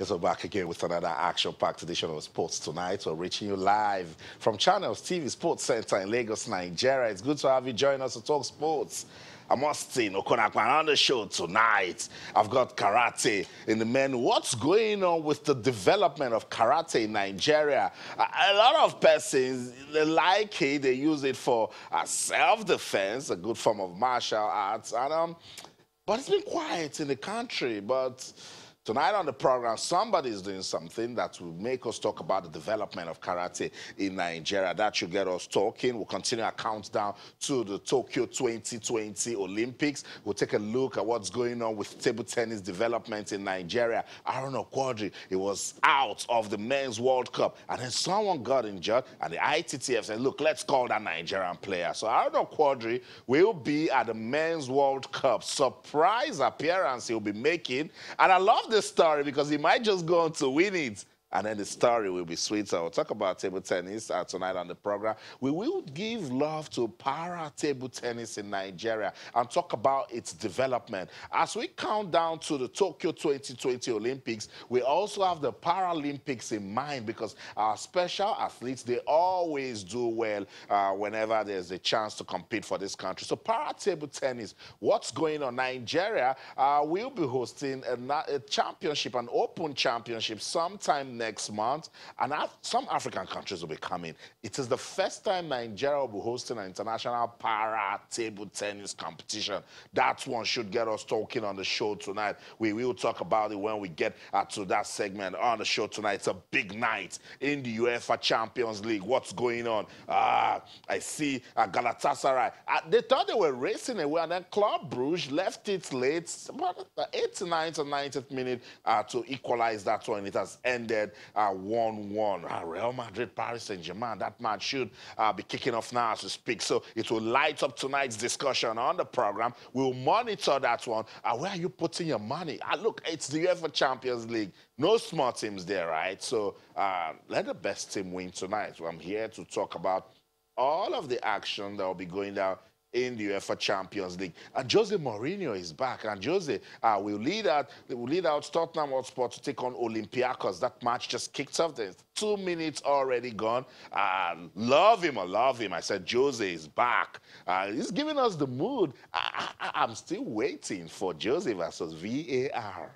Yes, we're back again with another action-packed edition of Sports Tonight. We're reaching you live from Channels TV Sports Center in Lagos, Nigeria. It's good to have you join us to talk sports. I'm Austin Okonakwan on the show tonight. I've got karate in the men. What's going on with the development of karate in Nigeria? A lot of persons, they like it. They use it for self-defense, a good form of martial arts. But it's been quiet in the country. But tonight on the program, somebody is doing something that will make us talk about the development of karate in Nigeria. That should get us talking. We'll continue our countdown to the Tokyo 2020 Olympics. We'll take a look at what's going on with table tennis development in Nigeria. Aaron Okwodri, he was out of the Men's World Cup, and then someone got injured, and the ITTF said, look, let's call that Nigerian player. So Aaron Okwodri will be at the Men's World Cup. Surprise appearance he'll be making. And I love this story because he might just go on to win it. And then the story will be sweeter. We'll talk about table tennis tonight on the program. We will give love to para table tennis in Nigeria and talk about its development. As we count down to the Tokyo 2020 Olympics, we also have the Paralympics in mind because our special athletes, they always do well whenever there's a chance to compete for this country. So para table tennis, what's going on? Nigeria will be hosting a championship, an open championship sometime next month, and some African countries will be coming. It is the first time Nigeria will be hosting an international para table tennis competition. That one should get us talking on the show tonight. We will talk about it when we get to that segment on the show tonight. It's a big night in the UEFA Champions League. What's going on? I see Galatasaray. They thought they were racing away, and then Club Brugge left it late, about the 89th or 90th minute to equalize that one. It has ended 1-1. Real Madrid, Paris Saint-Germain, that match should be kicking off now as we speak. So it will light up tonight's discussion on the program. We'll monitor that one. Where are you putting your money? Look, it's the UEFA Champions League. No small teams there, right? So let the best team win tonight. So I'm here to talk about all of the action that will be going down in the UEFA Champions League. And Jose Mourinho is back. And Jose will lead out Tottenham Hotspur to take on Olympiacos. That match just kicked off. There's 2 minutes already gone. Love him, I love him. I said Jose is back. He's giving us the mood. I'm still waiting for Jose versus VAR.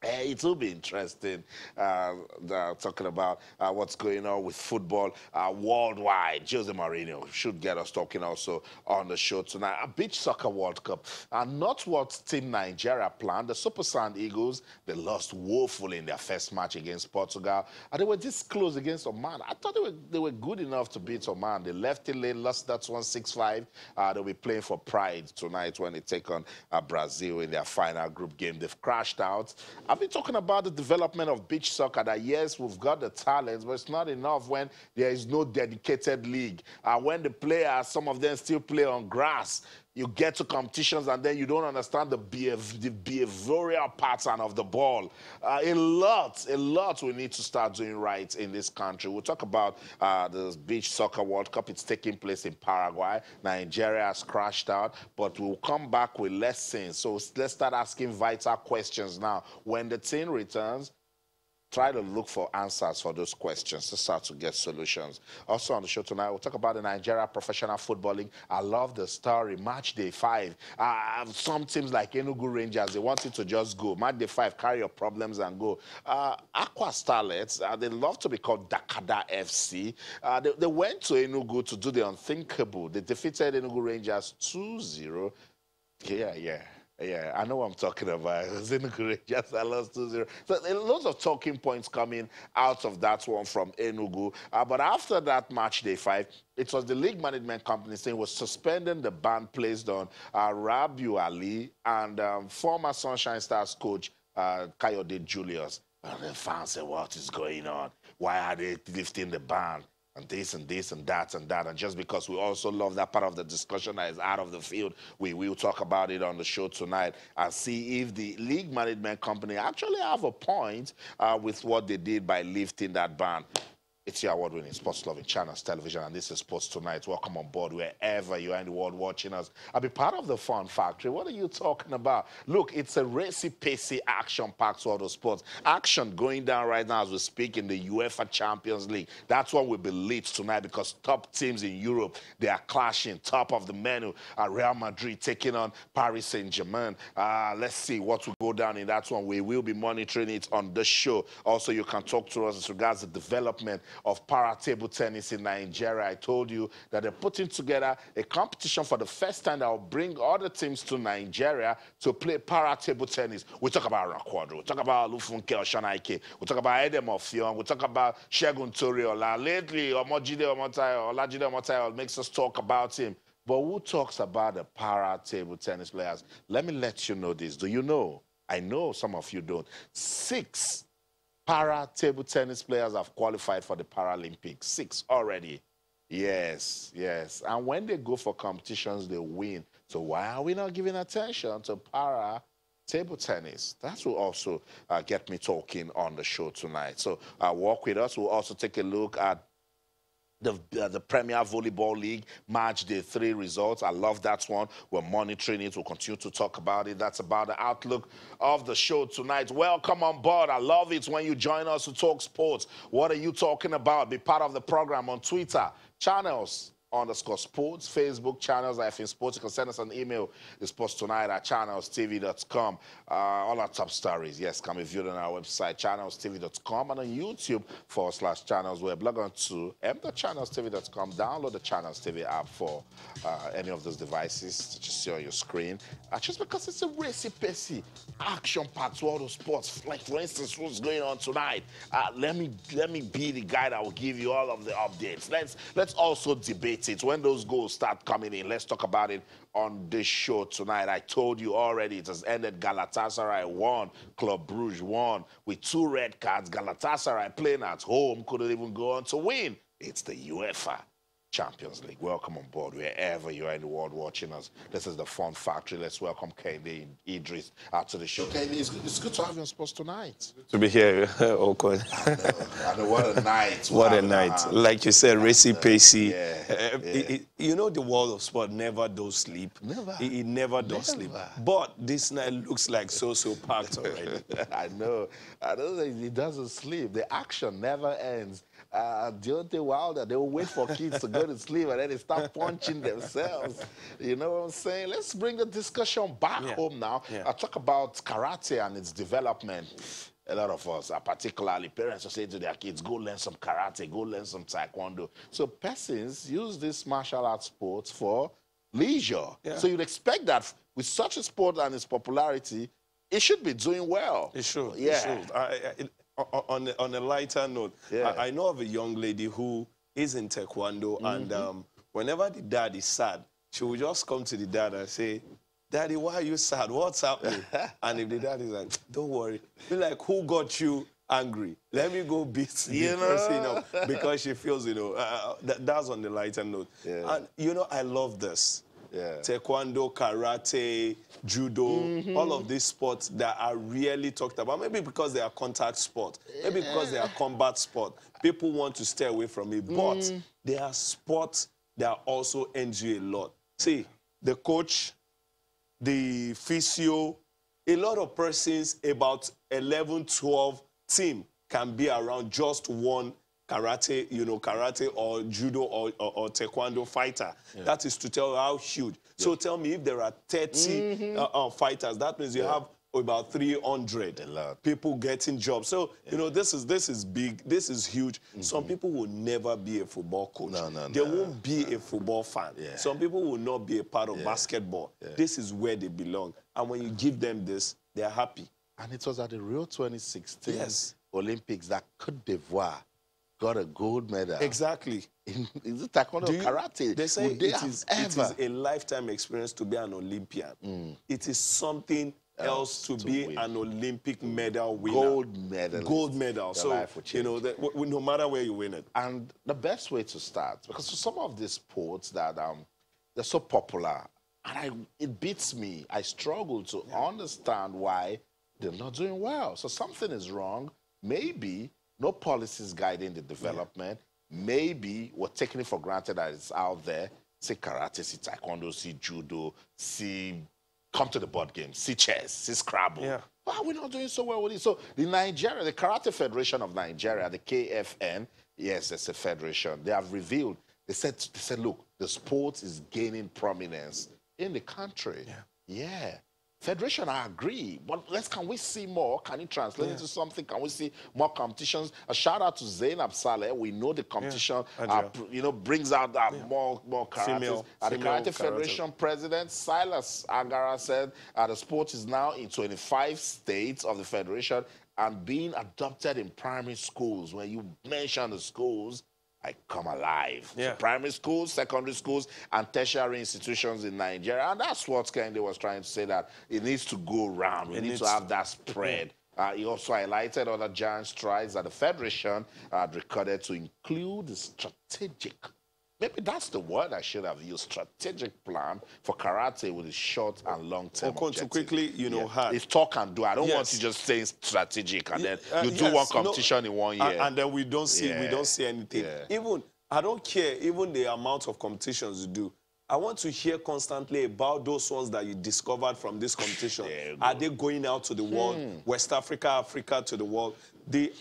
It will be interesting talking about what's going on with football worldwide. Jose Mourinho should get us talking also on the show tonight. A Beach Soccer World Cup. Not what Team Nigeria planned. The Super Sand Eagles, they lost woefully in their first match against Portugal. And they were this close against Oman. I thought they were good enough to beat Oman. They left it late, lost that one 6-5. They'll be playing for pride tonight when they take on Brazil in their final group game. They've crashed out. I've been talking about the development of beach soccer, that yes, we've got the talents, but it's not enough when there is no dedicated league. When the players, some of them still play on grass, you get to competitions and then you don't understand the behavioral pattern of the ball. A lot we need to start doing right in this country. We'll talk about the Beach Soccer World Cup. It's taking place in Paraguay. Nigeria has crashed out, but we'll come back with lessons. So let's start asking vital questions now. When the team returns, try to look for answers for those questions to start to get solutions. Also on the show tonight, we'll talk about the Nigeria Professional Football League. I love the story. Match day 5. Some teams like Enugu Rangers, they want you to just go. Match day 5, carry your problems and go. Aqua Starlets, they love to be called Dakada FC. They went to Enugu to do the unthinkable. They defeated Enugu Rangers 2-0. Yeah, I know what I'm talking about. Enugu Rangers, I lost 2-0. So there are lots of talking points coming out of that one from Enugu. But after that match day 5, it was the league management company saying was suspending the ban placed on Rabiu Ali and former Sunshine Stars coach Kayode Julius. And the fans said, what is going on? Why are they lifting the ban? And this and this and that and that. And just because we also love that part of the discussion that is out of the field, we will talk about it on the show tonight and see if the league management company actually have a point with what they did by lifting that ban. It's your award-winning sports-loving channels, television, and this is Sports Tonight. Welcome on board wherever you are in the world watching us. I'll be part of the fun factory. What are you talking about? Look, it's a racy-pacey, action-packed world of sports. Action going down right now as we speak in the UEFA Champions League. That's what will be lit tonight because top teams in Europe, they are clashing. Top of the menu, Real Madrid taking on Paris Saint-Germain. Let's see what will go down in that one. We will be monitoring it on the show. Also, you can talk to us as regards the development of para table tennis in Nigeria. I told you that they're putting together a competition for the first time that will bring other teams to Nigeria to play para table tennis. We talk about Rakwadro, we talk about Lufunke Oshanaike, we talk about Edem Ofion, we talk about Shegun Toriola. Lately, Olajide Omotayo makes us talk about him. But who talks about the para table tennis players? Let me let you know this. Do you know? I know some of you don't. 6 para table tennis players have qualified for the Paralympics. 6 already. Yes, yes. And when they go for competitions, they win. So why are we not giving attention to para table tennis? That will also get me talking on the show tonight. So walk with us. We'll also take a look at the Premier Volleyball League Match Day 3 results. I love that one. We're monitoring it. We'll continue to talk about it. That's about the outlook of the show tonight. Welcome on board. I love it when you join us to talk sports. What are you talking about? Be part of the program on Twitter, channels_sports, Facebook, Channels IFN Sports. You can send us an email. It's posttonight@channelstv.com. All our top stories, yes, can be viewed on our website, channelstv.com, and on YouTube/Channels Web. Log on to m.channelstv.com. Download the Channels TV app for any of those devices that you see on your screen. Just because it's a racy-pacey, action-packed world of sports. Like, for instance, what's going on tonight? Let me be the guy that will give you all of the updates. Let's also debate it. When those goals start coming in, let's talk about it on this show tonight. I told you already it has ended. Galatasaray won, Club Brugge won with 2 red cards. Galatasaray playing at home couldn't even go on to win. It's the UEFA Champions League. Welcome on board wherever you are in the world watching us. This is the Fun Factory. Let's welcome Kehinde Idris out to the show. Kehinde, it's good to have you on Sports Tonight. To be here, Okon. I know, what a night. What a night. Like you said, racy-pacey. Yeah. You know the world of sport never does sleep. Never. It never does sleep. But this night looks like so packed already. I know. It doesn't sleep. The action never ends. Deontay Wilder, they will wait for kids to go to sleep and then they start punching themselves. You know what I'm saying? Let's bring the discussion back home now. I'll talk about karate and its development. A lot of us, particularly parents, will say to their kids, go learn some karate, go learn some taekwondo. So persons use this martial arts sports for leisure. So you'd expect that with such a sport and its popularity, it should be doing well. It should. Yeah. It should. On a lighter note, I know of a young lady who is in taekwondo, and whenever the dad is sad, she will just come to the dad and say, "Daddy, why are you sad? What's happening?" And if the dad is like, "Don't worry," be like, "Who got you angry? Let me go beat the person up," because she feels, that's on the lighter note. And I love this. Taekwondo, karate, judo, all of these sports that are really talked about. Maybe because they are contact sport, maybe because they are combat sport. People want to stay away from it, but they are sports that also enjoy you a lot. See, the coach, the physio, a lot of persons, about 11, 12 team can be around just one karate, karate or judo or taekwondo fighter. That is to tell you how huge. So tell me, if there are 30 fighters, that means you have about 300 people getting jobs. So, this is big. This is huge. Some people will never be a football coach. They won't be a football fan. Some people will not be a part of basketball. This is where they belong. And when you give them this, they're happy. And it was at the Rio 2016 Olympics that Côte d'Ivoire got a gold medal. Exactly. Is it taekwondo or karate? They say it is a lifetime experience to be an Olympian. It is something else to be win. An Olympic medal winner. Gold medal. Gold medal. So, no matter where you win it. And the best way to start, because for some of these sports that they're so popular, and it beats me. I struggle to understand why they're not doing well. So something is wrong. Maybe no policies guiding the development. Maybe we're taking it for granted that it's out there. See karate, see taekwondo, see judo, see come to the board game, see chess, see Scrabble. Yeah. Why are we not doing so well with it? So the Karate Federation of Nigeria, the KFN, yes, it's a federation. They have revealed, they said, look, the sport is gaining prominence in the country. Yeah. Federation, I agree. But can we see more? Can it translate into something? Can we see more competitions? A shout out to Zainab Saleh. We know the competition, brings out that more karate. The Karate Federation president, Silas Agara, said the sport is now in 25 states of the federation and being adopted in primary schools. When you mention the schools, I come alive. So primary schools, secondary schools, and tertiary institutions in Nigeria. And that's what Kende was trying to say, that it needs to go round. We need to have that spread. He also highlighted other giant strides that the Federation had recorded to include the strategic, maybe that's the word I should have used, strategic plan for karate with a short and long-term objective. To quickly, it's talk and do. I don't want to just say strategic and then you do one competition in 1 year. And then we don't see anything. Even, I don't care, even the amount of competitions you do. I want to hear constantly about those ones that you discovered from this competition. Are they going out to the world? West Africa, Africa to the world? The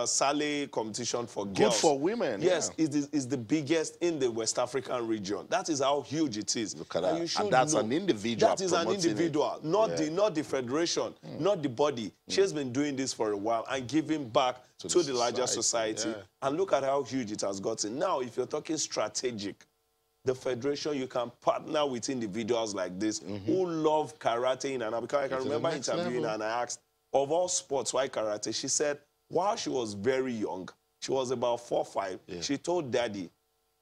Saleh competition for girls. Good for women. Yes, is the biggest in the West African region. That is how huge it is. Look at that. And that's an individual. That is an individual, not the federation, not the body. She has been doing this for a while and giving back to the larger society. And look at how huge it has gotten. Now, if you're talking strategic, the federation, you can partner with individuals like this who love karate in Anna. Because I can remember interviewing her and I asked, of all sports, why karate? She said, while she was very young, she was about 4 or 5, she told Daddy,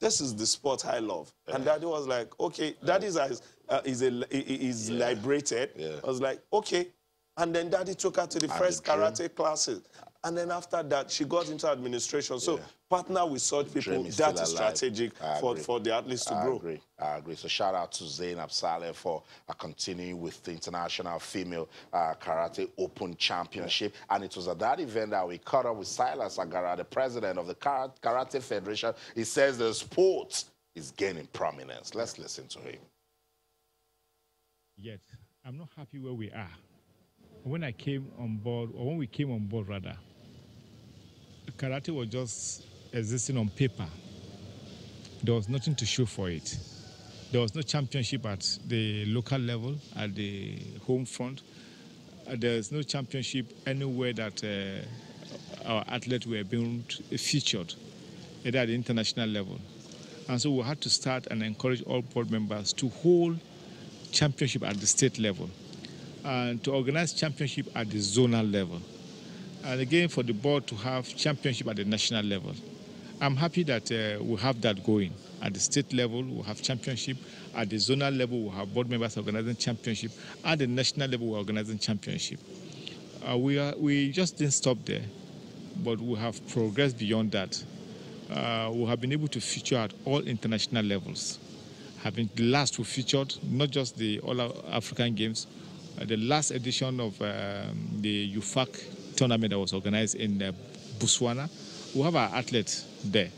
this is the sport I love. And Daddy was like, okay, Daddy is liberated. I was like, okay. And then Daddy took her to the first karate classes. And then after that, she got into administration. So partner with such people, that is strategic for the athletes to grow. I agree. So shout out to Zainab Saleh for continuing with the International Female Karate Open Championship. And it was at that event that we caught up with Silas Agara, the president of the Karate Federation. He says the sport is gaining prominence. Let's listen to him. Yet, I'm not happy where we are. When I came on board, or when we came on board rather, karate was just existing on paper. There was nothing to show for it. There was no championship at the local level, at the home front. There's no championship anywhere that our athletes were being featured, either at the international level. And so we had to start and encourage all board members to hold championship at the state level and to organize championship at the zonal level. And again, for the board to have championship at the national level. I'm happy that we have that going. At the state level, we have championship. At the zonal level, we have board members organizing championship. At the national level, we're organizing championship. We just didn't stop there, but we have progressed beyond that. We have been able to feature at all international levels. The last we featured, not just the All-African Games, the last edition of the UFAC tournament that was organized in Botswana. We have our athletes there.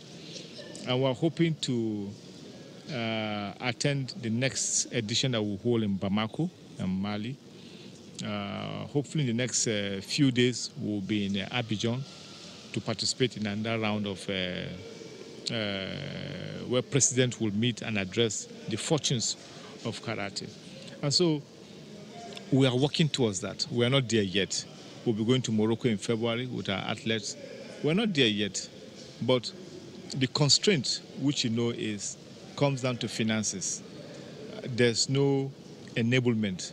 And we're hoping to attend the next edition that we'll hold in Bamako, in Mali. Hopefully in the next few days, we'll be in Abidjan to participate in another round of where President will meet and address the fortunes of karate. And so we are working towards that. We are not there yet. We'll be going to Morocco in February with our athletes. We're not there yet, but the constraint, which comes down to finances. There's no enablement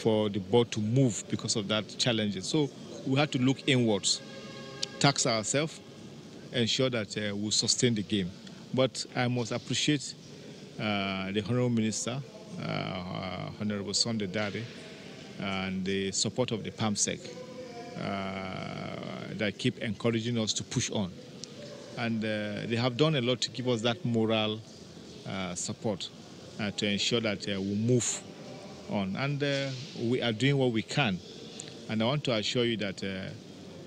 for the board to move because of that challenge. So we have to look inwards, tax ourselves, ensure that we sustain the game. But I must appreciate the Honorable Minister, Honorable Sunday Dare, and the support of the PAMSEC that keep encouraging us to push on. And they have done a lot to give us that moral support to ensure that we move on. And we are doing what we can. And I want to assure you that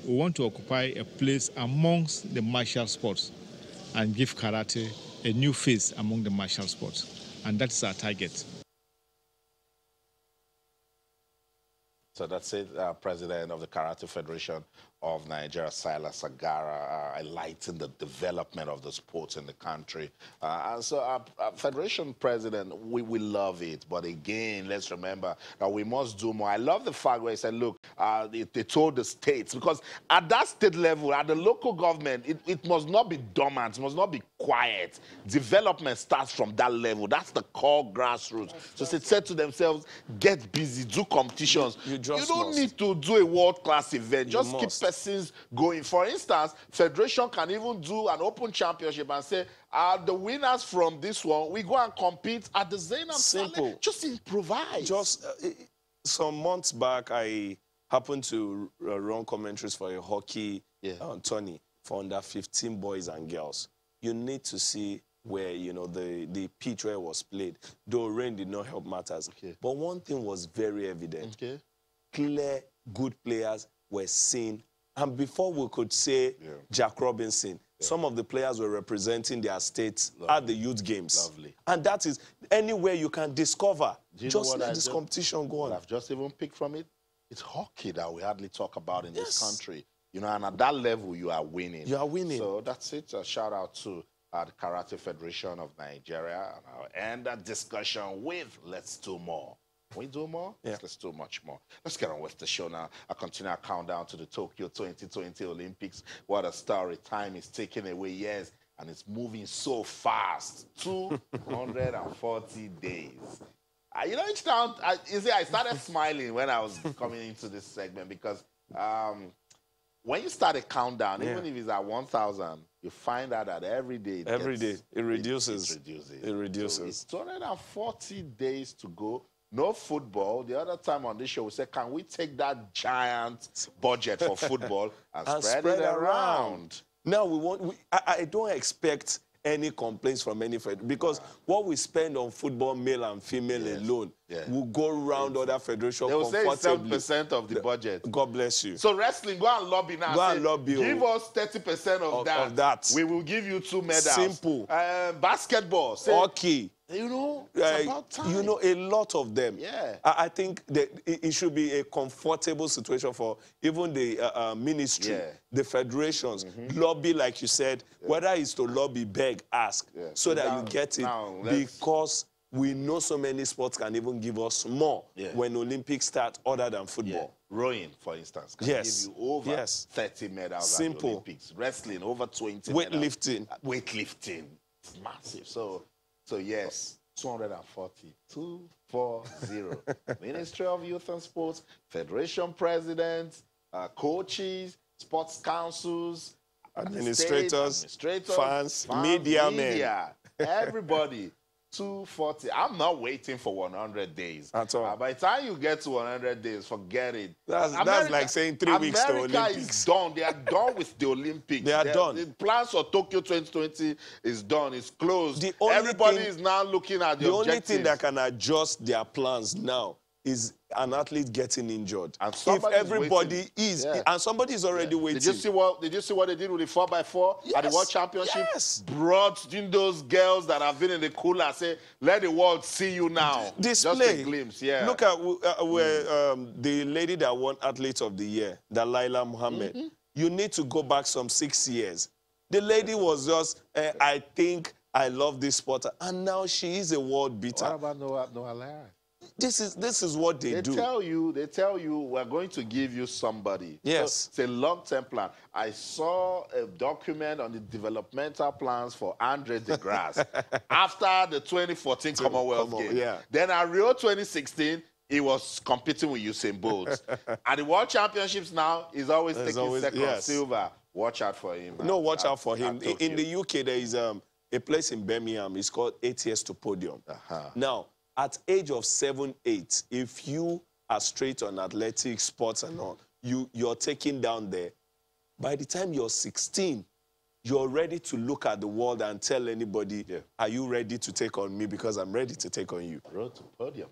we want to occupy a place amongst the martial sports and give karate a new face among the martial sports. And that's our target. So that's it, President of the Karate Federation of Nigeria, Silas Agara, highlighting the development of the sports in the country. And so our Federation President, we love it. But again, let's remember that we must do more. I love the fact where he said, look, they told the states, because at that state level, at the local government, it must not be dormant, it must not be quiet. Development starts from that level. That's the core grassroots. So they said to themselves, get busy, do competitions. You don't need to do a world-class event. Just keep persons going. For instance, Federation can even do an open championship and say, the winners from this one, we go and compete at the Zainab Saleh. Just improvise. Just some months back, I happened to run commentaries for a hockey tourney for under 15 boys and girls. You need to see where, you know, the pitch where it was played, though rain did not help matters. But one thing was very evident. Clear, good players were seen. And before we could say Jack Robinson, some of the players were representing their states at the youth games. And that is anywhere you can discover. Just let this competition go on. I've just even picked from it. It's hockey that we hardly talk about in this country. You know, and at that level, you are winning. You are winning. So that's it. A shout out to the Karate Federation of Nigeria. And I'll end that discussion with Let's Do More. Can we do more? Let's do much more. Let's get on with the show now. I'll continue our countdown to the Tokyo 2020 Olympics. What a story. Time is ticking away, yes, and it's moving so fast. 240 days. You know, each time, you see, I started smiling when I was coming into this segment because when you start a countdown, even if it's at 1,000, you find out that every day it reduces. It reduces. So it's 240 days to go. No football. The other time on this show, we said, can we take that giant budget for football and spread it around? Now, I don't expect any complaints from any federation because what we spend on football, male and female alone, will go around other federations comfortably. They will say 7% of the budget. God bless you. So wrestling, go and lobby now. Go and lobby. Give us 30% of that. We will give you 2 medals. Simple. Basketball. Hockey. You know, it's about time. You know, a lot of them. I think that it should be a comfortable situation for even the ministry, the federations, lobby, like you said, whether it's to lobby, beg, ask, so that you get it. Because we know so many sports can even give us more when Olympics start other than football. Rowing, for instance, can give you over 30 medals at the Olympics. Wrestling, over 20 Weightlifting. Weightlifting. It's massive. So yes, 240. 240. Ministry of Youth and Sports, Federation presidents, coaches, sports councils, administrators, fans, media men. Everybody. 240. I'm not waiting for 100 days. At all. By the time you get to 100 days, forget it. That's like saying 3 weeks to Olympics. America is done. They are done with the Olympics. They are done. The plans for Tokyo 2020 is done. It's closed. Everybody is now looking at the objectives. The only thing that can adjust their plans now is an athlete getting injured. And if everybody is, and somebody is already waiting. Did you see what they did with the 4x4 at the World Championship? Brought in those girls that have been in the cooler, say, let the world see you now. Display. Just a glimpse, Look at where the lady that won Athlete of the Year, Dalilah Muhammad. You need to go back some 6 years. The lady was just, I think I love this sport, and now she is a world beater. What about Noah Lara? This is what they do. They tell you we're going to give you somebody. Yes. So it's a long-term plan. I saw a document on the developmental plans for Andre DeGrasse after the 2014 Commonwealth Games. Then at Rio 2016, he was competing with Usain Bolt. At the World Championships now, he's always taking second silver. Watch out for him. No, watch out for him. In the UK, there is a place in Birmingham. It's called 8 Years to Podium. Now, at age of 7, 8, if you are straight on athletic sports and all, you're taken down there. By the time you're 16, you're ready to look at the world and tell anybody, are you ready to take on me? Because I'm ready to take on you. Road to podium.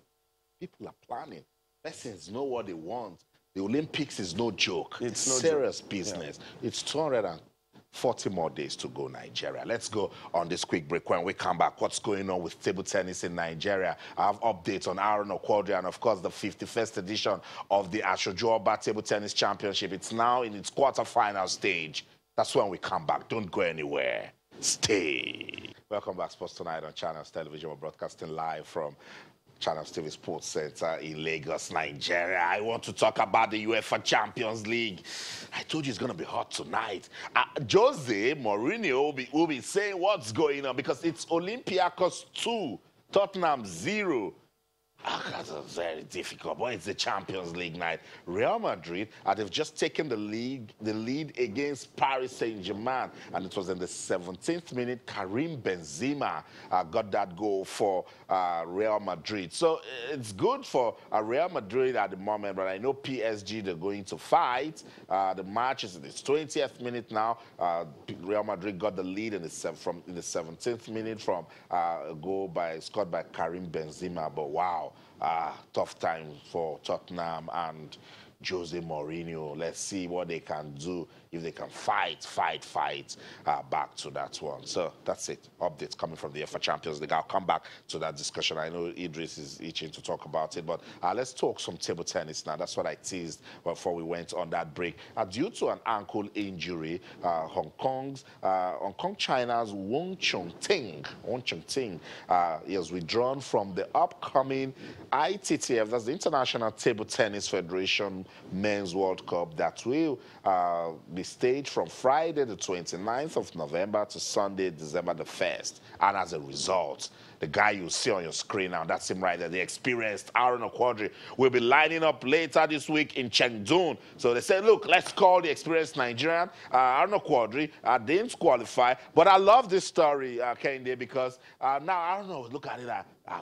People are planning. Persons know what they want. The Olympics is no joke. It's no serious joke. business. Yeah. It's 240 more days to go, Nigeria. Let's go on this quick break. When we come back, what's going on with table tennis in Nigeria? I have updates on Aaron Okwodri and, of course, the 51st edition of the Asoju Oba Table Tennis Championship. It's now in its quarterfinal stage. That's when we come back. Don't go anywhere. Stay. Welcome back, Sports Tonight on Channels Television. We're broadcasting live from Channels TV Sports Center in Lagos, Nigeria. I want to talk about the UEFA Champions League. I told you it's going to be hot tonight. Jose Mourinho will be saying what's going on because it's Olympiacos 2, Tottenham 0. That's very difficult, but it's the Champions League night. Real Madrid, they've just taken the lead against Paris Saint-Germain, and it was in the 17th minute. Karim Benzema got that goal for Real Madrid. So it's good for Real Madrid at the moment, but I know PSG, they're going to fight. The match is in its 20th minute now. Real Madrid got the lead in the 17th minute from a goal scored by Karim Benzema, but wow. Tough time for Tottenham and Jose Mourinho. Let's see what they can do, if they can fight back to that one. So that's it. Updates coming from the UEFA Champions League. I'll come back to that discussion. I know Idris is itching to talk about it, but let's talk some table tennis now. That's what I teased before we went on that break. Due to an ankle injury, Hong Kong China's Wang Chongting is withdrawn from the upcoming ITTF, that's the International Table Tennis Federation Men's World Cup, that will be staged from Friday the 29th of November to Sunday, December the 1st. And as a result, the guy you see on your screen now, that's him right there, the experienced Aaron Okwodri, will be lining up later this week in Chengdu. So they said, look, let's call the experienced Nigerian, Aaron Okwodri. Didn't qualify. But I love this story, Kende, because now, I don't know, look at it,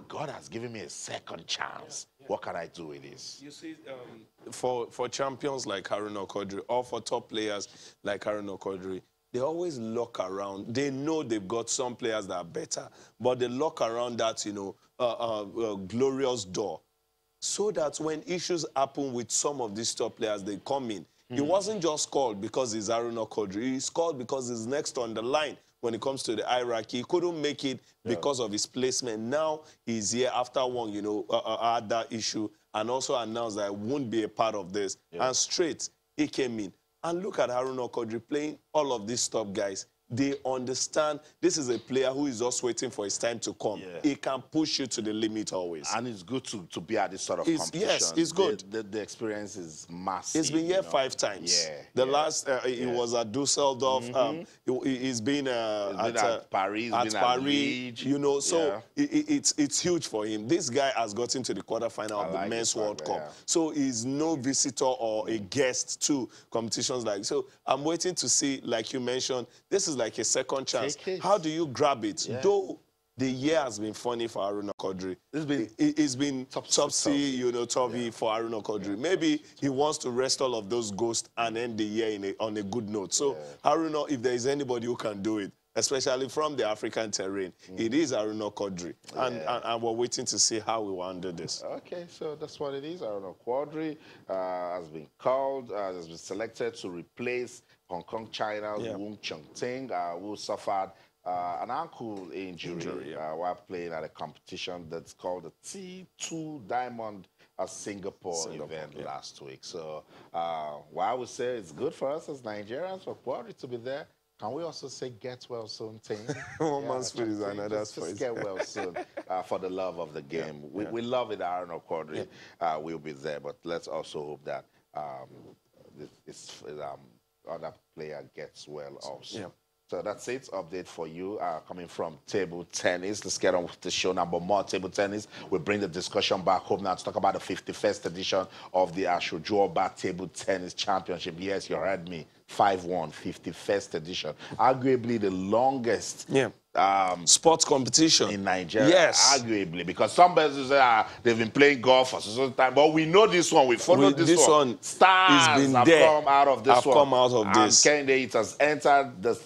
God has given me a second chance. Yeah. What can I do with this? You see, for champions like Aaron Okwodri, or for top players like Aaron Okwodri, they always look around. They know they've got some players that are better, but they look around that, glorious door, so that when issues happen with some of these top players, they come in. He wasn't just called because he's Aaron Okwodri. He's called because he's next on the line when it comes to the hierarchy. He couldn't make it because of his placement. Now he's here after one, had that issue, and also announced that he won't be a part of this. Yeah. And straight, he came in. And look at Aaron Okwodri playing all of these top guys. They understand this is a player who is just waiting for his time to come. Yeah. He can push you to the limit always. And it's good to be at this sort of competition. Yes, it's good. The experience is massive. He's been here 5 times. Yeah. The last, he was at Dusseldorf. He's been at Paris. So it's huge for him. This guy has gotten to the quarterfinal of the Men's World Cup. Yeah. So he's no visitor or a guest to competitions like. So I'm waiting to see, like you mentioned, this is like a second chance. How do you grab it? Yeah. Though the year has been funny for Aaron Okwodri. It's been topsy, for Aaron Okwodri. Yeah. Maybe he wants to rest all of those ghosts and end the year on a good note. So Aaron, if there is anybody who can do it, especially from the African terrain, it is Aaron Okwodri. And we're waiting to see how we will handle this. Okay, so that's what it is. Aaron Okwodri has been called, has been selected to replace Hong Kong China's Wang Chongting, who suffered an ankle injury while playing at a competition that's called the T2 Diamond Singapore event last week. So while I would say it's good for us as Nigerians for Okwodri to be there, can we also say get well soon, team? One man's food is another's food. Just get well soon for the love of the game. We love it, Aaron Okwodri. We'll be there, but let's also hope that this other player gets well also. Yeah. So that's it. Update for you coming from table tennis. Let's get on with the show. Number more table tennis. We'll bring the discussion back home now to talk about the 51st edition of the Asoju Oba Table Tennis Championship. Yes, you heard me. 5-1, 51st edition. Arguably the longest sports competition in Nigeria. Yes. Arguably. Because some persons say they've been playing golf for some time. But we know this one. We follow this one. Stars have come out of this one. And Kende, it has entered the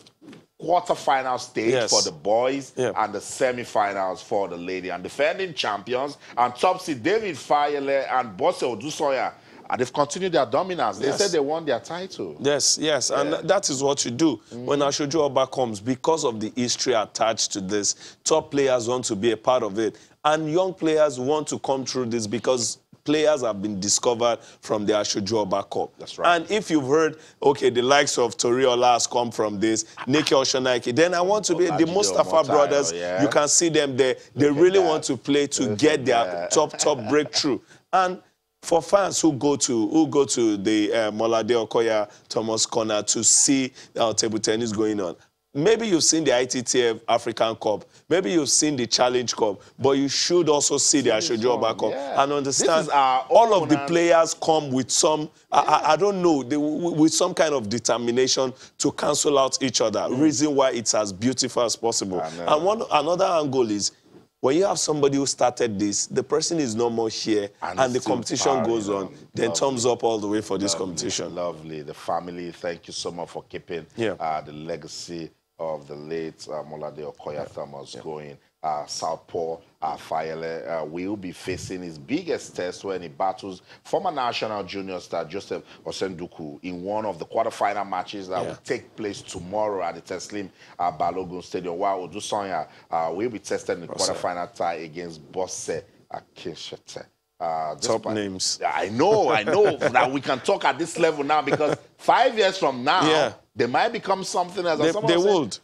quarter-final stage for the boys and the semi-finals for the lady. And defending champions and top seed David Fayele and Bose Odusoya And they've continued their dominance. They Yes. said they won their title. Yes, yes, and that is what you do. When Asoju Oba comes, because of the history attached to this, top players want to be a part of it. And young players want to come through this because players have been discovered from the Asoju Oba Cup. That's right. And if you've heard, okay, the likes of Toriola has come from this, Nike Oshonaike, then I want to be the Olajude Mustafa Omotayo, brothers. yeah. You can see them there. They really want to play to get their top breakthrough. And for fans who go to the Molade Okoya Thomas Corner to see table tennis going on, maybe you've seen the ITTF African Cup, maybe you've seen the Challenge Cup, but you should also see the Asoju Oba Cup and understand all of the players come with some, I don't know, with some kind of determination to cancel out each other. Reason why it's as beautiful as possible. And another angle is, when you have somebody who started this, the person is no more here, and the competition goes on, then thumbs up all the way for this competition. Lovely. The family, thank you so much for keeping the legacy of the late Molade Okoya Thomas going. Southpaw Fayele will be facing his biggest test when he battles former national junior star Joseph Osenduku in one of the quarterfinal matches that will take place tomorrow at the Teslim Balogun Stadium, while Odusanya will be tested in the quarterfinal tie against Bosse Akinshete. Top names. I know that we can talk at this level now, because 5 years from now, they might become something else. They would.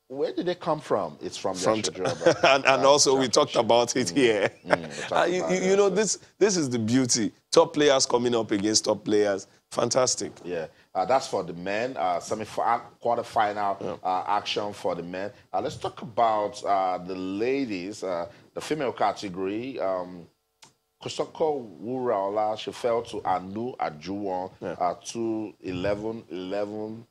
Where did they come from? It's from the and also we talked about it here. You know, this is the beauty. Top players coming up against top players. Fantastic. Yeah, that's for the men. Quarterfinal action for the men. Let's talk about the ladies, the female category. Kosoko Wuraola, she fell to Anu Ajuwon 2-11,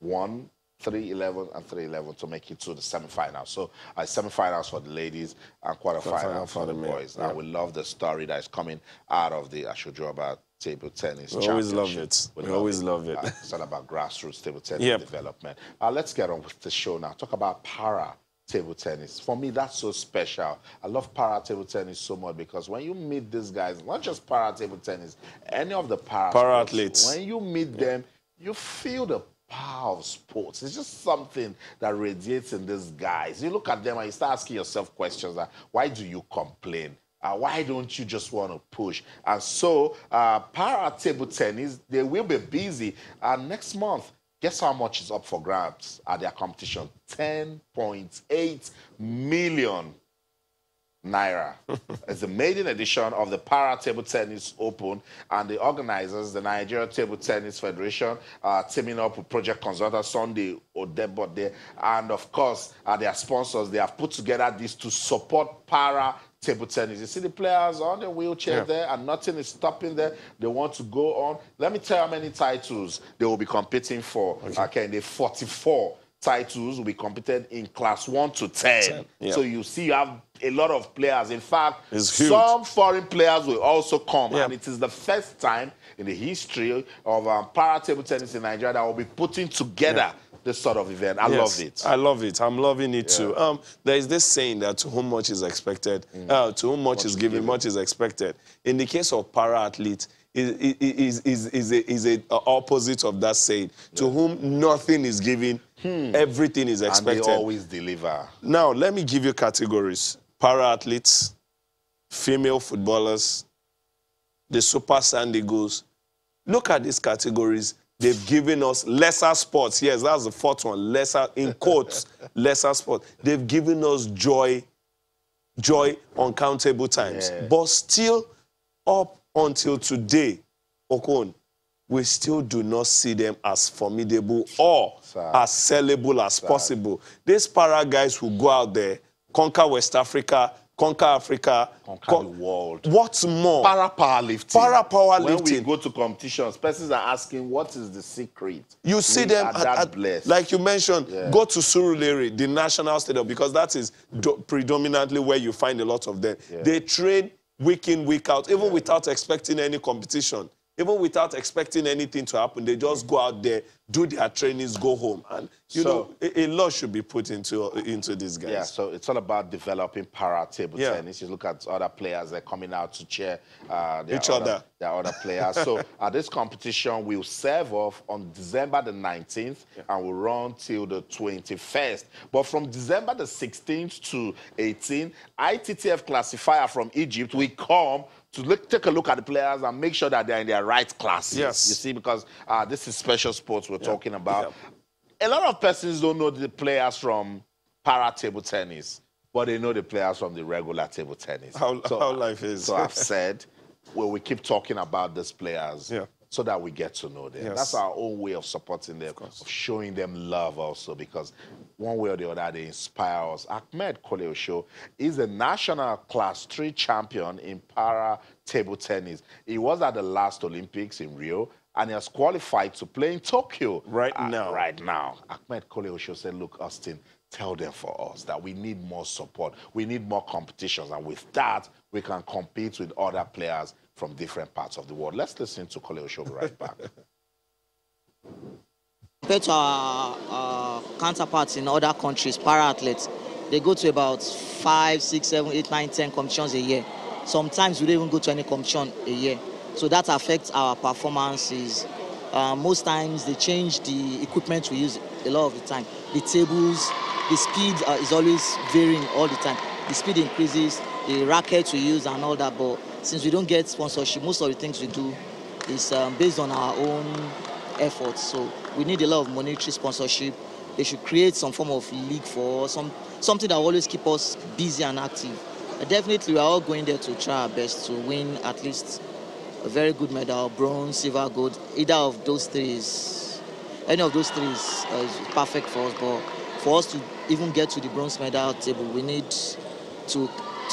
11-1. 3-11 and 3-11 to make it to the semifinals. So semifinals for the ladies and quarterfinals for the boys. And we love the story that is coming out of the Asoju Oba table tennis championship. Always love it. We always love it. It's all about grassroots table tennis development. Let's get on with the show now. Talk about para table tennis. For me, that's so special. I love para table tennis so much because when you meet these guys, not just para table tennis, any of the para athletes, when you meet them, you feel the power of sports. It's just something that radiates in these guys. You look at them and you start asking yourself questions like, why do you complain? Why don't you just want to push? And so, para table tennis, they will be busy. Next month, guess how much is up for grabs at their competition? 10.8 million naira. It's the maiden edition of the Para Table Tennis Open, and the organizers, the Nigeria Table Tennis Federation, teaming up with Project Consultant Sunday Odebode, and of course, their sponsors, they have put together this to support para table tennis. You see the players on the wheelchair there, and nothing is stopping them. They want to go on. Let me tell you how many titles they will be competing for. Okay, the 44 titles will be competed in class 1 to 10. So you see, you have a lot of players. In fact, some foreign players will also come, and it is the first time in the history of para table tennis in Nigeria that will be putting together this sort of event. I love it. I love it. I'm loving it too. There is this saying that to whom much is expected, to whom much is given, much is expected. In the case of para athletes, is a opposite of that saying. To whom nothing is given, everything is expected. And they always deliver. Now, let me give you categories. Para athletes, female footballers, the Super Sand Eagles. Look at these categories. They've given us lesser sports. Yes, that's the fourth one. Lesser, in quotes, lesser sports. They've given us joy uncountable times. But still, up until today, Okon, we still do not see them as formidable or as sellable as possible. These para guys who go out there, conquer West Africa, conquer Africa, conquer the world. What's more? Para powerlifting. Para powerlifting. When we go to competitions, persons are asking, what is the secret? You see them like you mentioned, go to Surulere, the national stadium, because that is predominantly where you find a lot of them. They train week in, week out, even without expecting any competition. even without expecting anything to happen. They just go out there, do their trainings, go home. And, you know, a lot should be put into these guys. Yeah, so it's all about developing para table tennis. You look at other players, they're coming out to cheer their other players. So this competition will serve off on December the 19th and will run till the 21st. But from December the 16th to 18th, ITTF classifier from Egypt will come to take a look at the players and make sure that they're in their right classes. Yes. You see, because this is special sports we're talking about. A lot of persons don't know the players from para table tennis, but they know the players from the regular table tennis. How life is. So I've said, well, we keep talking about these players so that we get to know them. That's our own way of supporting them, of showing them love also, because one way or the other, they inspire us. Ahmed Koleosho is a national Class 3 champion in para table tennis. He was at the last Olympics in Rio, and he has qualified to play in Tokyo right now. Ahmed Koleosho said, look, Austin, tell them for us that we need more support. We need more competitions. And with that, we can compete with other players from different parts of the world. Let's listen to Koleosho right back. Compared to our counterparts in other countries, para-athletes, they go to about 5, 6, 7, 8, 9, 10 competitions a year. Sometimes we don't even go to any competition a year. So that affects our performances. Most times they change the equipment we use a lot of the time. The tables, the speed is always varying all the time. The speed increases, the rackets we use and all that, but since we don't get sponsorship, most of the things we do is based on our own efforts. So we need a lot of monetary sponsorship. They should create some form of league for us, something that will always keep us busy and active. Definitely, we are all going there to try our best to win at least a very good medal, bronze, silver, gold. Either of those three any of those three is perfect for us. But for us to even get to the bronze medal table, we need to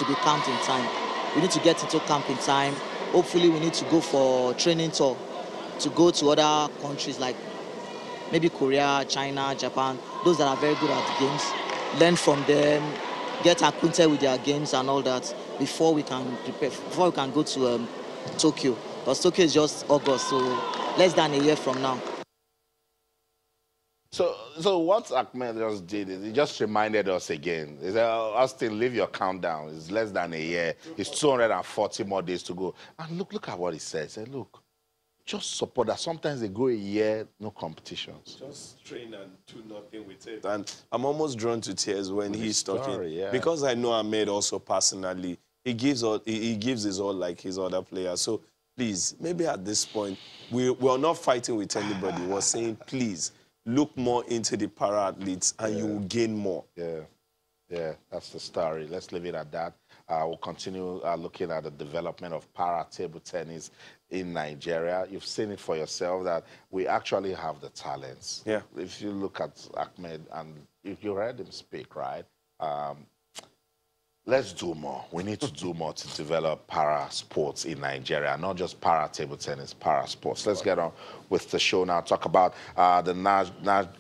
be camped in time. We need to get into camp in time. Hopefully, we need to go for training tour to go to other countries like maybe Korea, China, Japan, those that are very good at the games, learn from them, get acquainted with their games and all that before we can prepare, before we can go to Tokyo. Because Tokyo is just August, so less than a year from now. So what Ahmed just did is he just reminded us again. He said, Austin, leave your countdown. It's less than a year. It's 240 more days to go. And look at what he said. He said, look, just support that. Sometimes they go a year, no competitions. Just train and do nothing with it. And I'm almost drawn to tears when he's talking. Because I know Ahmed also personally. He gives his all like his other players. So please, maybe at this point, we're not fighting with anybody. We're saying, please, look more into the para-athletes and you will gain more. Yeah, that's the story. Let's leave it at that. We'll continue looking at the development of para-table tennis in Nigeria. You've seen it for yourself that we actually have the talents. Yeah. If you look at Ahmed and if you heard him speak, right? Let's do more. We need to do more to develop para sports in Nigeria, not just para table tennis, para sports. Let's get on with the show now. Talk about the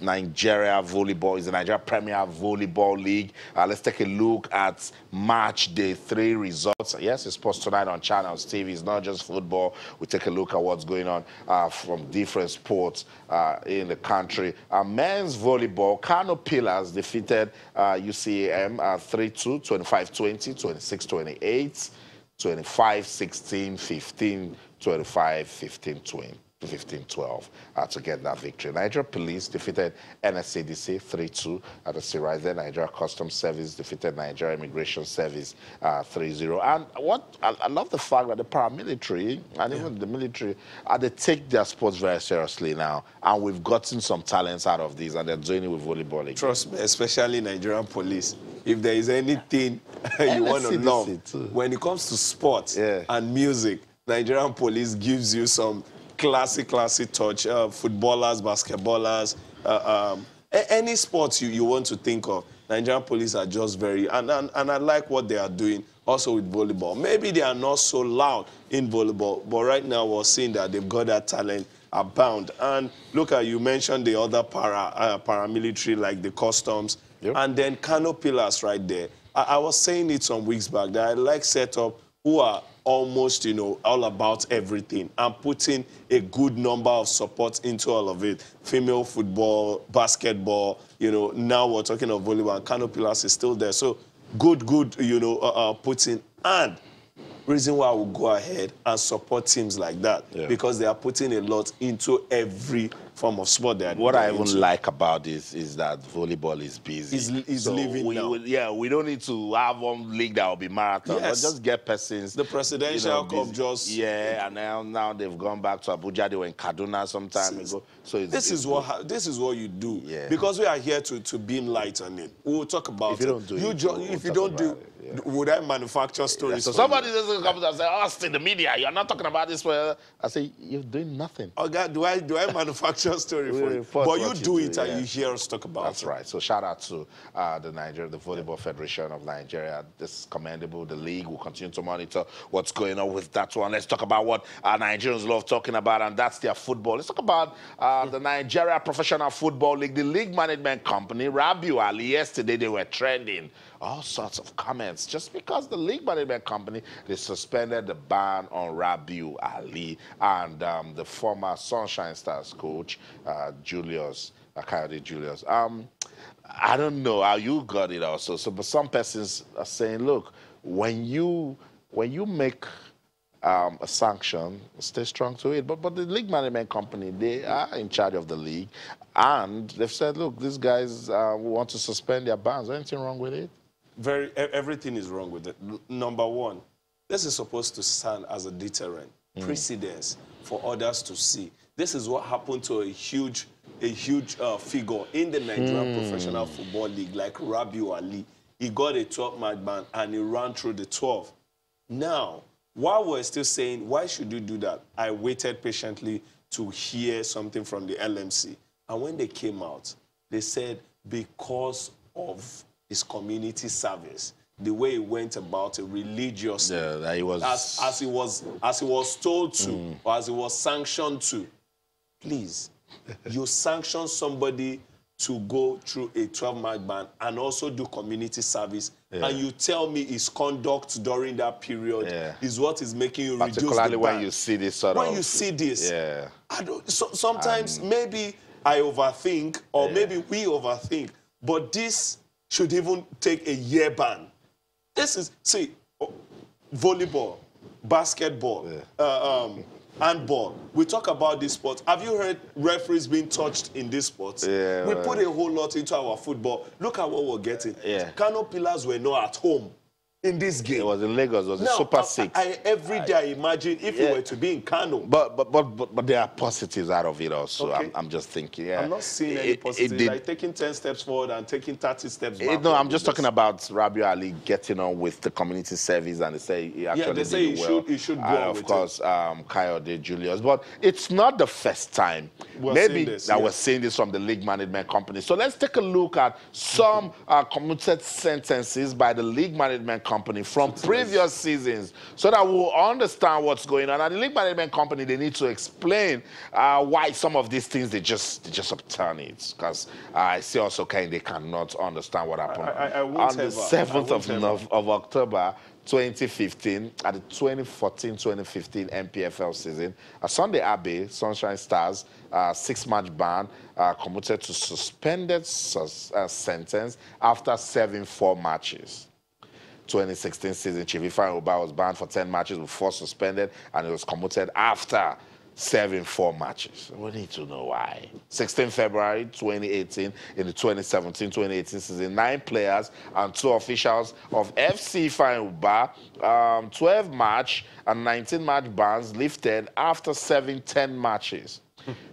Nigeria Volleyball, is the Nigeria Premier Volleyball League. Let's take a look at match day 3 results. Yes, it's Sports Tonight on Channels TV. It's not just football. We take a look at what's going on from different sports in the country. Men's volleyball, Kano Pillars defeated UCAM 3-2, 25-20, 26-28, 25-16, 15, 25, 15-20. 15-12 to get that victory. Nigeria Police defeated NSCDC 3-2 at the Sirai. Then Nigeria Customs Service defeated Nigeria Immigration Service 3-0. And what I love the fact that the paramilitary and even the military, they take their sports very seriously now. And we've gotten some talents out of these, and they're doing it with volleyball again. Trust me, especially Nigerian Police. If there is anything you want to know, when it comes to sports and music, Nigerian Police gives you some classic touch. Footballers, basketballers, any sports you want to think of, Nigerian Police are just very, and I like what they are doing also with volleyball. Maybe they are not so loud in volleyball, but right now we're seeing that they've got that talent abound. And look at, you mentioned the other paramilitary like the Customs, and then Kano Pillars right there. I was saying it some weeks back that I like setup who are almost, you know, all about everything and putting a good number of support into all of it. Female football, basketball, you know, now we're talking of volleyball, and Kano Pillars is still there. So good, you know, putting. And reason why I will go ahead and support teams like that, because they are putting a lot into every form of sport. What I even like about this is that volleyball is busy. Is living now. We don't need to have one league that will be marathon. Yes. But just get persons. The presidential cup just... Yeah, and now they've gone back to Abuja. They were in Kaduna some time ago. So this is what you do. Yeah. Because we are here to beam light on it. We'll talk about if you don't do it. If you don't do it, would I manufacture stories? So somebody doesn't come and say, Austin, the media, you're not talking about this. I say, you're doing nothing. Oh God, do I manufacture a story for you? But you do it and you hear us talk about it. That's right. So shout out to the Volleyball Federation of Nigeria. This is commendable. The league will continue to monitor what's going on with that one. Let's talk about what our Nigerians love talking about, and that's their football. Let's talk about the Nigeria Professional Football League, the league management company, Rabiu Ali. Yesterday they were trending. All sorts of comments just because the league management company, they suspended the ban on Rabiu Ali and the former Sunshine Stars coach, Julius, Kayode Julius. I don't know how you got it also. But some persons are saying, look, when you make a sanction, stay strong to it. But the league management company, they are in charge of the league, and they've said, look, these guys want to suspend their bans. Anything wrong with it? Everything is wrong with it. Number one, this is supposed to stand as a deterrent, precedence for others to see. This is what happened to a huge figure in the Nigerian Professional Football League, like Rabiu Ali. He got a 12-match ban and he ran through the 12. Now, while we're still saying, why should you do that? I waited patiently to hear something from the LMC. And when they came out, they said because of his community service, the way he went about it religiously, that he was as he was told to, or as he was sanctioned to. Please, you sanction somebody to go through a 12-match ban and also do community service, and you tell me his conduct during that period is what is making you reduce the ban. Particularly when you see this sort of... When you see this, sometimes maybe I overthink, or maybe we overthink, but this should even take a year ban. This is, see, volleyball, basketball, handball. We talk about these sports. Have you heard referees being touched in these sports? Yeah, we put a whole lot into our football. Look at what we're getting. Kano Pillars were not at home in this game. It was in Lagos. It was a Super 6. Every day I imagine if you were to be in Kano. But there are positives out of it also. Okay. I'm just thinking, I'm not seeing any positives. Like taking 10 steps forward and taking 30 steps back. No, I'm just talking about Rabiu Ali getting on with the community service, and they say he actually did well. He should go on of course, Kayode Julius. But it's not the first time we're seeing this from the league management company. So let's take a look at some commuted sentences by the league management company from previous seasons so that we'll understand what's going on. And the league management company, they need to explain why some of these things, they just upturn it. Because I see also they cannot understand what happened. On the 7th of October, 2015, at the 2014-2015 MPFL season, Sunday Abbey, Sunshine Stars, 6-match ban, commuted to suspended sentence after serving 4 matches. 2016 season, Chief Ifeanyi Ubah was banned for 10 matches before suspended, and it was commuted after serving 4 matches. We need to know why. 16 February 2018, in the 2017-2018 season, 9 players and 2 officials of FC Ifeanyi Ubah, 12-match and 19-match bans lifted after serving 10 matches.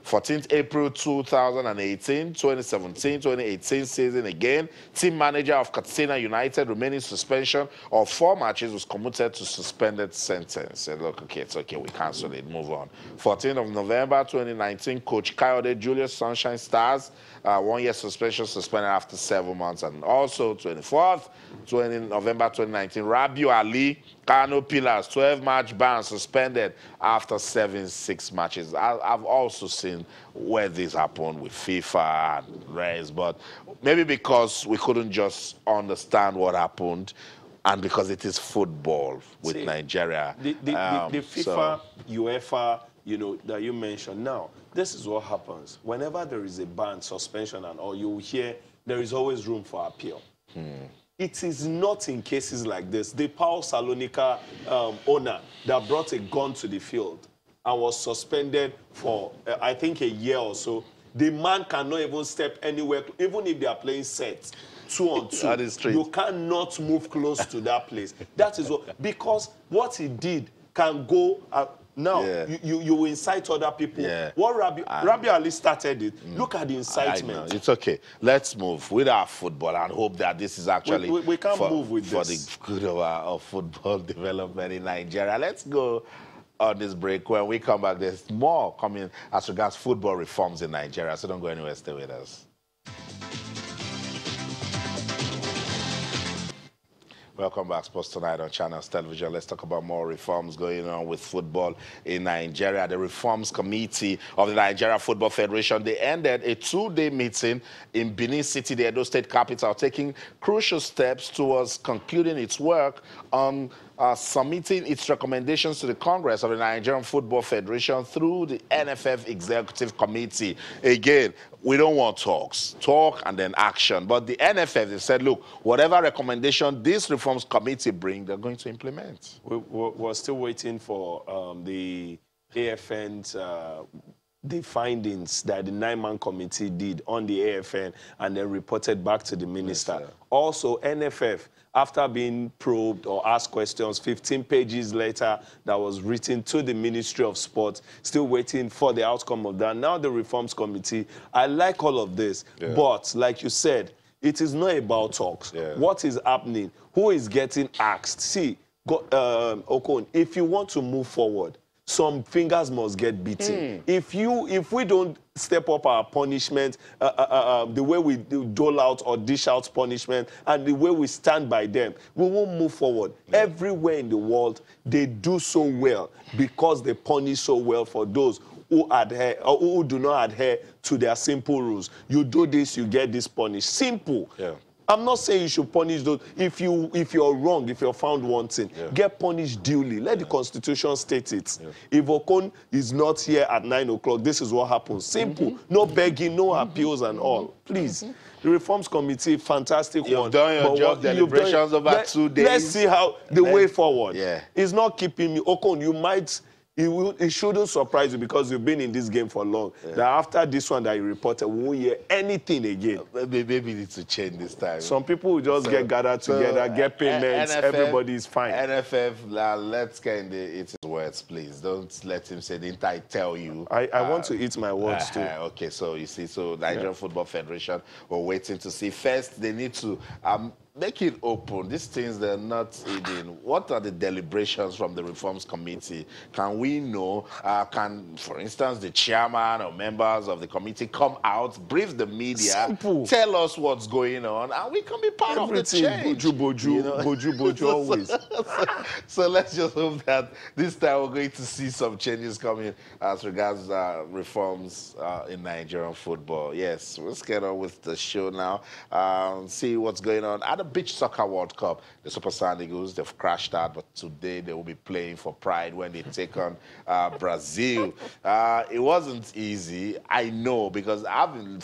14th April 2018, 2017-2018 season again, team manager of Katsina United remaining suspension of 4 matches was commuted to suspended sentence. Said, look, okay, it's okay, we cancel it, move on. 14th of November 2019, coach Kayode Julius, Sunshine Stars, 1-year suspension, suspended after 7 months. And also 24th, November 2019, Rabiu Ali, Kano Pillars, 12-match ban, suspended after serving 6 matches. I've also seen where this happened with FIFA and rest, but maybe because we couldn't just understand what happened, and because it is football with Nigeria. The FIFA, UEFA, you know, that you mentioned. Now, this is what happens. Whenever there is a ban, suspension, and all, you will hear there is always room for appeal. It is not in cases like this. The PAOK Salonika owner that brought a gun to the field and was suspended for, I think, a year or so, the man cannot even step anywhere, even if they are playing sets, 2-on-2. That is true. You cannot move close to that place. That is what, because what he did can go... now, you incite other people. What Rabi Ali started it. Look at the incitement. It's okay. Let's move with our football and hope that this is actually we can't move with for this. the good of football development in Nigeria. Let's go on this break. When we come back, there's more coming as regards football reforms in Nigeria. So don't go anywhere. Stay with us. Welcome back, Sports Tonight on Channels Television. Let's talk about more reforms going on with football in Nigeria. The Reforms Committee of the Nigeria Football Federation, they ended a 2-day meeting in Benin City, the Edo State capital, taking crucial steps towards concluding its work on submitting its recommendations to the Congress of the Nigerian Football Federation through the NFF Executive Committee. Again, we don't want talk and then action. But the NFF, they said, look, whatever recommendation this Reforms Committee bring, they're going to implement. We're still waiting for the AFN's the findings that the 9-man committee did on the AFN and then reported back to the minister. Yes, also, NFF, after being probed or asked questions, 15 pages later, that was written to the Ministry of Sport, still waiting for the outcome of that. Now the Reforms Committee, I like all of this, but like you said, it is not about talks. What is happening? Who is getting asked? See, Okon, if you want to move forward, some fingers must get beaten. If we don't step up our punishment, the way we dole out or dish out punishment, and the way we stand by them, we won't move forward. Everywhere in the world, they do so well because they punish so well for those who adhere or who do not adhere to their simple rules. You do this, you get this punished. Simple. I'm not saying you should punish those. If you're wrong, if you're found wanting, get punished duly. Let the Constitution state it. If Okon is not here at 9 o'clock, this is what happens. Simple. No begging, no appeals and all. Please. The Reforms Committee, fantastic one. You've done your job, deliberations over 2 days. Let's see how the way forward. It's not keeping me. Okon, you might... It shouldn't surprise you because you've been in this game for long. That after this one that you reported, we won't hear anything again. Maybe it needs to change this time. Some people will just get gathered together, get payments, everybody is fine. NFF, let's get in its words, please. Don't let him say, didn't I tell you? I want to eat my words too. Okay, so you see, Nigerian Football Federation, we're waiting to see. First, they need to... make it open. These things, they're not hidden. What are the deliberations from the Reforms Committee? Can we know? Can, for instance, the chairman or members of the committee come out, brief the media, tell us what's going on, and we can be part of the change. Boju, always. So let's just hope that this time we're going to see some changes coming as regards reforms in Nigerian football. Yes, let's get on with the show now. See what's going on at the Beach Soccer World Cup. The Super Sand Eagles, they've crashed out, but today they will be playing for pride when they take on Brazil. It wasn't easy, I know, because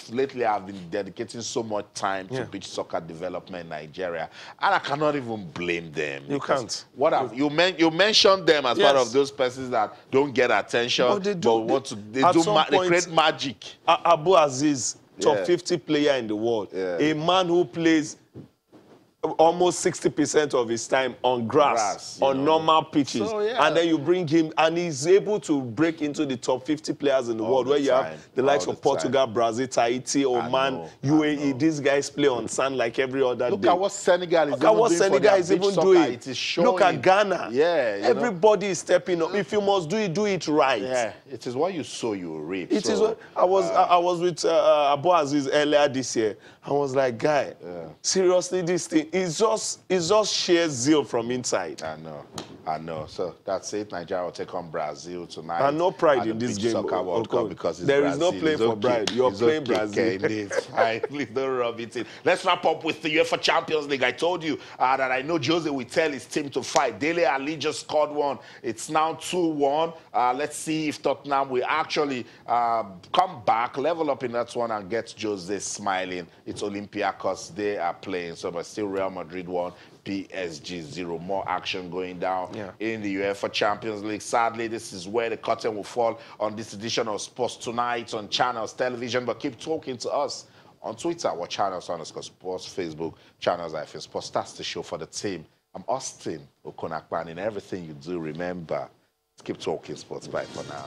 lately I've been dedicating so much time to beach soccer development in Nigeria, and I cannot even blame them. You can't. You mentioned them as part of those persons that don't get attention, but they create magic. Abu Aziz, top 50 player in the world, a man who plays almost 60% of his time on grass on normal pitches. And then you bring him, and he's able to break into the top 50 players in the world, where you have the likes of Portugal, Brazil, Tahiti, Oman, UAE. These guys play on sand like every other day. Look at what Senegal is even doing. Look at Ghana. Everybody is stepping up. If you must do it right. It is what you sow, you reap. It is what I was with Abu Aziz earlier this year. I was like, guy, seriously, this thing, it's just sheer zeal from inside. I know. So that's it. Nigeria will take on Brazil tonight. And no pride in this game. Soccer World Cup because it's there Brazil. is no play for pride. You're playing Brazil. Okay, fine. Please don't rub it in. Let's wrap up with the UEFA Champions League. I told you that I know Jose will tell his team to fight. Dele Alli just scored one. It's now 2-1. Let's see if Tottenham will actually come back, level up in that one, and get Jose smiling. It's Olympiacos they are playing, so but still Real Madrid 1, PSG 0. More action going down in the UEFA Champions League. Sadly, this is where the curtain will fall on this edition of Sports Tonight on Channels Television. But keep talking to us on Twitter, or Channels_Sports, Facebook, Channels-Sports. That's the show for the team. I'm Austin Okonakpan. In everything you do, remember, keep talking sports. Bye for now.